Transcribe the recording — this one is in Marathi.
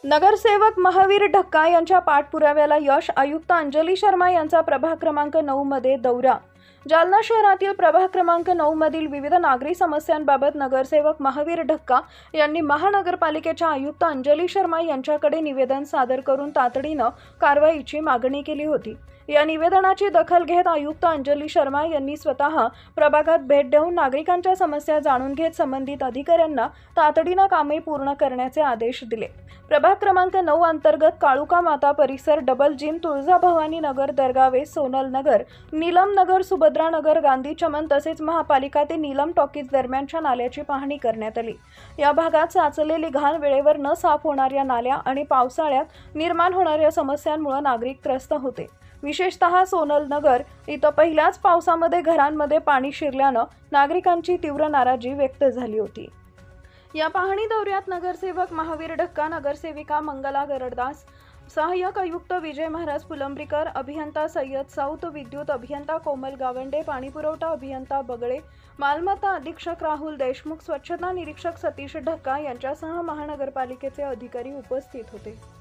नगरसेवक महावीर ढक्का यांच्या पाठपुराव्याला यश. आयुक्त अंजली शर्मा यांचा प्रभाग क्रमांक 9 मध्ये दौरा. जालना शहरातील प्रभाग क्रमांक 9 मधील विविध नागरी समस्यांबाबत नगरसेवक महावीर ढक्का यांनी महानगरपालिकेच्या आयुक्त अंजली शर्मा यांच्याकडे निवेदन सादर करून तातडीनं कारवाईची मागणी केली होती. या निवेदनाची दखल घेत आयुक्त अंजली शर्मा यांनी स्वतः प्रभागात भेट देऊन नागरिकांच्या समस्या जाणून घेत संबंधित अधिकाऱ्यांना तातडीनं कामे पूर्ण करण्याचे आदेश दिले. प्रभाग क्रमांक 9 अंतर्गत काळुका माता परिसर, डबल जिम, तुळजाभवानी नगर, दर्गावे, सोनल नगर, नीलम नगर, सुभद्रा नगर, गांधी चमन तसेच महापालिका ते नीलम टॉकीज दरम्यानच्या नाल्याची पाहणी करण्यात आली. या भागात साचलेली घाण, वेळेवर न साफ होणाऱ्या नाल्या आणि पावसाळ्यात निर्माण होणाऱ्या समस्यांमुळे नागरिक त्रस्त होते. विशेषतः सोनल नगर इथं पहिल्याच पावसामध्ये घरांमध्ये पाणी शिरल्यानं नागरिकांची तीव्र नाराजी व्यक्त झाली होती. या पाहणी दौऱ्यात नगरसेवक महावीर ढक्का, नगरसेविका मंगला गरडदास, सहाय्यक आयुक्त विजय महाराज फुलंब्रीकर, अभियंता सय्यद साऊत, विद्युत अभियंता कोमल गावंडे, पाणीपुरवठा अभियंता बगळे, मालमत्ता अधीक्षक राहुल देशमुख, स्वच्छता निरीक्षक सतीश ढक्का यांच्यासह महानगरपालिकेचे अधिकारी उपस्थित होते.